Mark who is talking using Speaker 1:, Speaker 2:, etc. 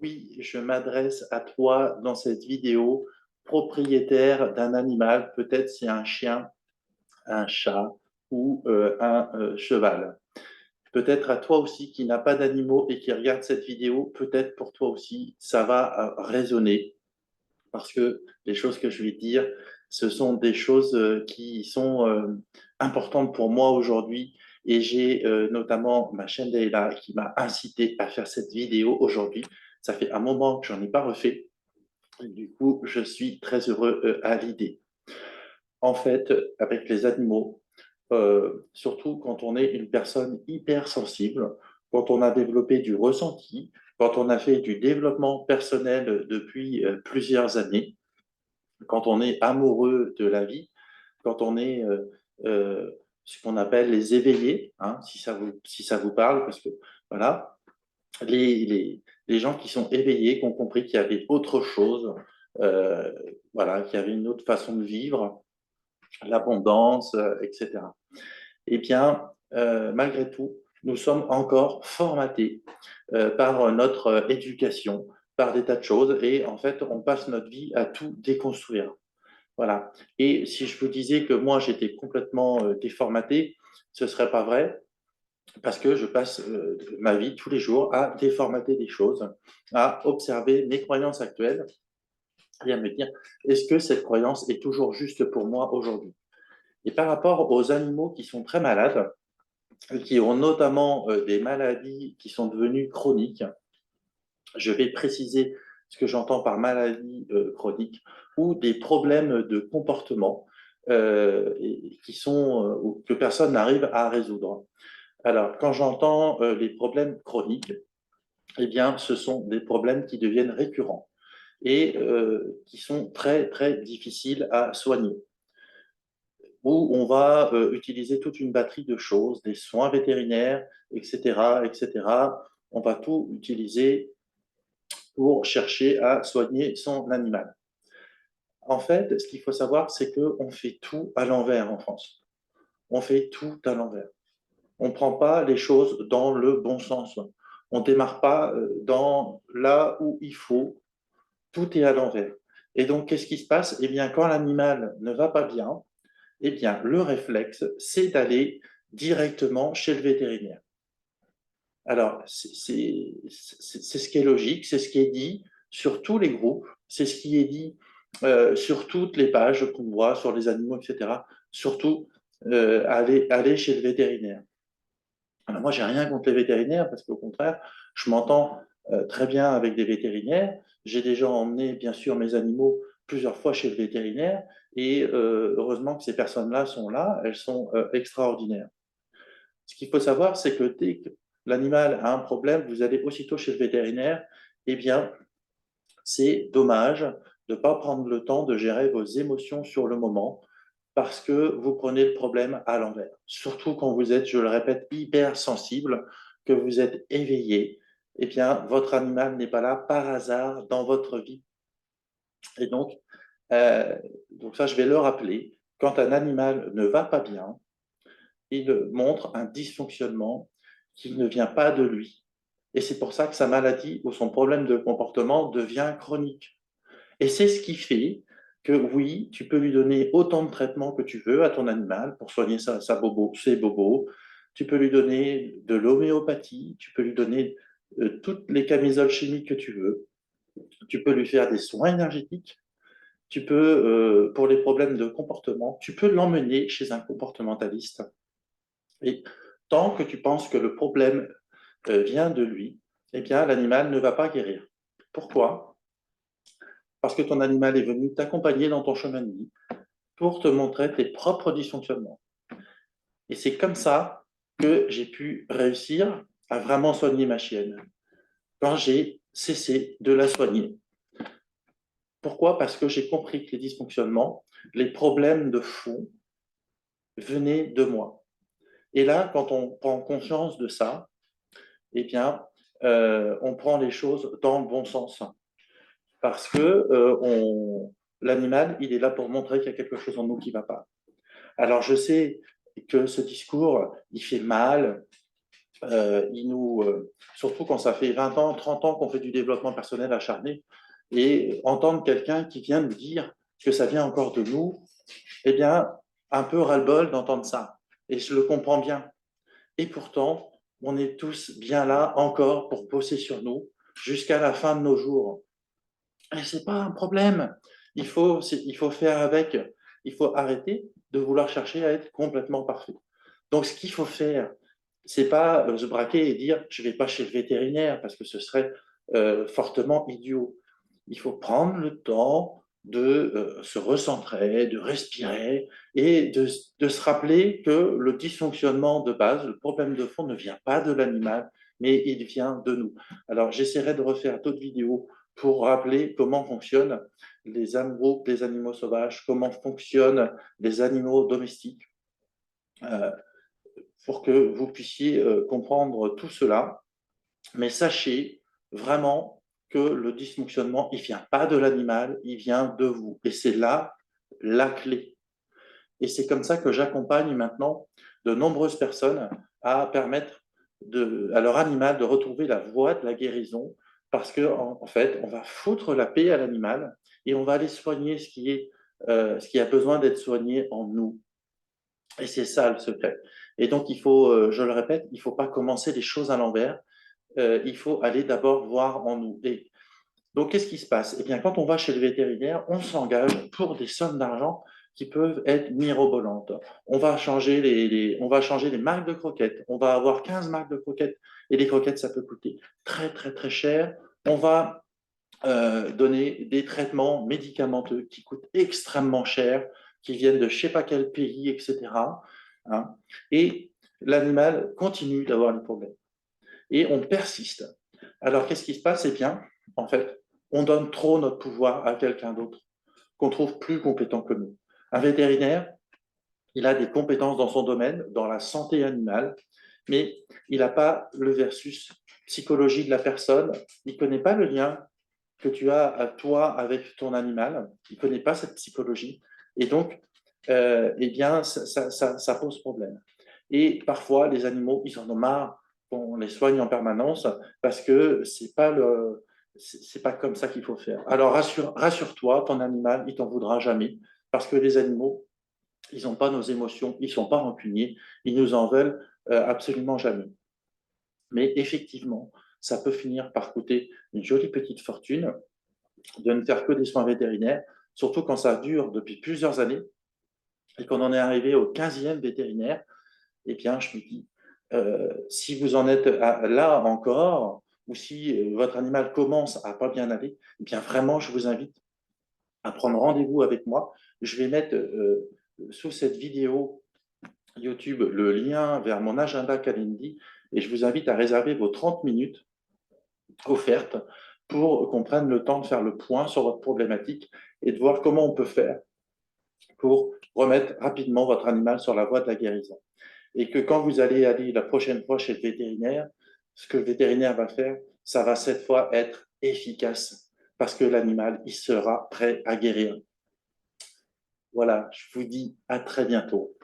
Speaker 1: Oui, je m'adresse à toi dans cette vidéo, propriétaire d'un animal, peut-être c'est un chien, un chat ou un cheval. Peut-être à toi aussi qui n'a pas d'animaux et qui regarde cette vidéo, peut-être pour toi aussi ça va résonner parce que les choses que je vais dire, ce sont des choses qui sont importantes pour moi aujourd'hui. Et j'ai notamment ma chaîne Leïla qui m'a incité à faire cette vidéo aujourd'hui. Ça fait un moment que j'en ai pas refait. Et du coup, je suis très heureux à l'idée. En fait, avec les animaux, surtout quand on est une personne hypersensible, quand on a développé du ressenti, quand on a fait du développement personnel depuis plusieurs années, quand on est amoureux de la vie, quand on est ce qu'on appelle les éveillés, hein, si ça vous parle, parce que voilà, les gens qui sont éveillés, qui ont compris qu'il y avait autre chose, euh, voilà, qu'il y avait une autre façon de vivre, l'abondance, etc. Eh bien, malgré tout, nous sommes encore formatés par notre éducation, par des tas de choses, et en fait, on passe notre vie à tout déconstruire. Voilà. Et si je vous disais que moi, j'étais complètement déformaté, ce ne serait pas vrai, parce que je passe ma vie tous les jours à déformater des choses, à observer mes croyances actuelles et à me dire, est-ce que cette croyance est toujours juste pour moi aujourd'hui? Et par rapport aux animaux qui sont très malades, qui ont notamment des maladies qui sont devenues chroniques, je vais préciser ce que j'entends par maladie chronique ou des problèmes de comportement qui sont, que personne n'arrive à résoudre. Alors, quand j'entends les problèmes chroniques, eh bien, ce sont des problèmes qui deviennent récurrents et qui sont très, très difficiles à soigner, où on va utiliser toute une batterie de choses, des soins vétérinaires, etc., etc. On va tout utiliser pour chercher à soigner son animal. En fait, ce qu'il faut savoir, c'est qu'on fait tout à l'envers en France. On fait tout à l'envers. On ne prend pas les choses dans le bon sens. On ne démarre pas dans là où il faut. Tout est à l'envers. Et donc, qu'est-ce qui se passe? Eh bien, quand l'animal ne va pas bien, eh bien, le réflexe, c'est d'aller directement chez le vétérinaire. Alors, c'est ce qui est logique, c'est ce qui est dit sur tous les groupes, c'est ce qui est dit sur toutes les pages qu'on voit sur les animaux, etc. Surtout, aller chez le vétérinaire. Alors, moi, j'ai rien contre les vétérinaires parce qu'au contraire, je m'entends très bien avec des vétérinaires. J'ai déjà emmené, bien sûr, mes animaux plusieurs fois chez le vétérinaire et heureusement que ces personnes-là sont là, elles sont extraordinaires. Ce qu'il faut savoir, c'est que dès que l'animal a un problème, vous allez aussitôt chez le vétérinaire. Eh bien, c'est dommage de ne pas prendre le temps de gérer vos émotions sur le moment parce que vous prenez le problème à l'envers. Surtout quand vous êtes, je le répète, hyper sensible, que vous êtes éveillé, eh bien, votre animal n'est pas là par hasard dans votre vie. Et euh, donc ça, je vais le rappeler, quand un animal ne va pas bien, il montre un dysfonctionnement qui ne vient pas de lui. Et c'est pour ça que sa maladie ou son problème de comportement devient chronique. Et c'est ce qui fait que oui, tu peux lui donner autant de traitements que tu veux à ton animal pour soigner ses bobos. Tu peux lui donner de l'homéopathie, tu peux lui donner toutes les camisoles chimiques que tu veux. Tu peux lui faire des soins énergétiques. Tu peux, pour les problèmes de comportement, tu peux l'emmener chez un comportementaliste. Et tant que tu penses que le problème vient de lui, eh bien, l'animal ne va pas guérir. Pourquoi? Parce que ton animal est venu t'accompagner dans ton chemin de vie pour te montrer tes propres dysfonctionnements. Et c'est comme ça que j'ai pu réussir à vraiment soigner ma chienne, quand j'ai cessé de la soigner. Pourquoi? Parce que j'ai compris que les dysfonctionnements, les problèmes de fond venaient de moi. Et là, quand on prend conscience de ça, eh bien, on prend les choses dans le bon sens. Parce que l'animal, il est là pour montrer qu'il y a quelque chose en nous qui ne va pas. Alors, je sais que ce discours, il fait mal, surtout quand ça fait 20 ans, 30 ans qu'on fait du développement personnel acharné, et entendre quelqu'un qui vient nous dire que ça vient encore de nous, eh bien, un peu ras-le-bol d'entendre ça. Et je le comprends bien. Et pourtant, on est tous bien là encore pour bosser sur nous jusqu'à la fin de nos jours. Et ce n'est pas un problème. Il faut faire avec. Il faut arrêter de vouloir chercher à être complètement parfait. Donc, ce qu'il faut faire, c'est pas se braquer et dire je vais pas chez le vétérinaire parce que ce serait fortement idiot. Il faut prendre le temps de se recentrer, de respirer et de se rappeler que le dysfonctionnement de base, le problème de fond ne vient pas de l'animal, mais il vient de nous. Alors, j'essaierai de refaire d'autres vidéos pour rappeler comment fonctionnent les animaux sauvages, comment fonctionnent les animaux domestiques. Euh, pour que vous puissiez comprendre tout cela. Mais sachez vraiment que le dysfonctionnement, il ne vient pas de l'animal, il vient de vous. Et c'est là la clé. Et c'est comme ça que j'accompagne maintenant de nombreuses personnes à permettre à leur animal de retrouver la voie de la guérison, parce qu'en fait, on va foutre la paix à l'animal et on va aller soigner ce qui a besoin d'être soigné en nous. Et c'est ça le secret. Et donc, je le répète, il ne faut pas commencer les choses à l'envers. Il faut aller d'abord voir en nous. Et donc, qu'est-ce qui se passe? Eh bien, quand on va chez le vétérinaire, on s'engage pour des sommes d'argent qui peuvent être mirobolantes. On va changer les marques de croquettes. On va avoir 15 marques de croquettes. Et les croquettes, ça peut coûter très, très, très cher. On va donner des traitements médicamenteux qui coûtent extrêmement cher, qui viennent de je ne sais pas quel pays, etc. Hein. Et l'animal continue d'avoir des problèmes. Et on persiste. Alors, qu'est-ce qui se passe? Eh bien, en fait, on donne trop notre pouvoir à quelqu'un d'autre qu'on trouve plus compétent que nous. Un vétérinaire, il a des compétences dans son domaine, dans la santé animale, mais il n'a pas le versus psychologie de la personne. Il ne connaît pas le lien que tu as à toi avec ton animal. Il ne connaît pas cette psychologie. Et donc, eh bien, ça pose problème. Et parfois, les animaux, ils en ont marre qu'on les soigne en permanence parce que c'est pas comme ça qu'il faut faire. Alors, rassure-toi, ton animal, il t'en voudra jamais parce que les animaux, ils n'ont pas nos émotions, ils ne sont pas rancuniers, ils nous en veulent absolument jamais. Mais effectivement, ça peut finir par coûter une jolie petite fortune de ne faire que des soins vétérinaires, surtout quand ça dure depuis plusieurs années et qu'on en est arrivé au 15e vétérinaire. Eh bien, je me dis, si vous en êtes là encore, ou si votre animal commence à pas bien aller, eh bien vraiment, je vous invite à prendre rendez-vous avec moi. Je vais mettre sous cette vidéo YouTube le lien vers mon agenda Calendly et je vous invite à réserver vos 30 minutes offertes pour qu'on prenne le temps de faire le point sur votre problématique et de voir comment on peut faire pour remettre rapidement votre animal sur la voie de la guérison. Et que quand vous allez aller la prochaine fois chez le vétérinaire, ce que le vétérinaire va faire, ça va cette fois être efficace parce que l'animal, il sera prêt à guérir. Voilà, je vous dis à très bientôt.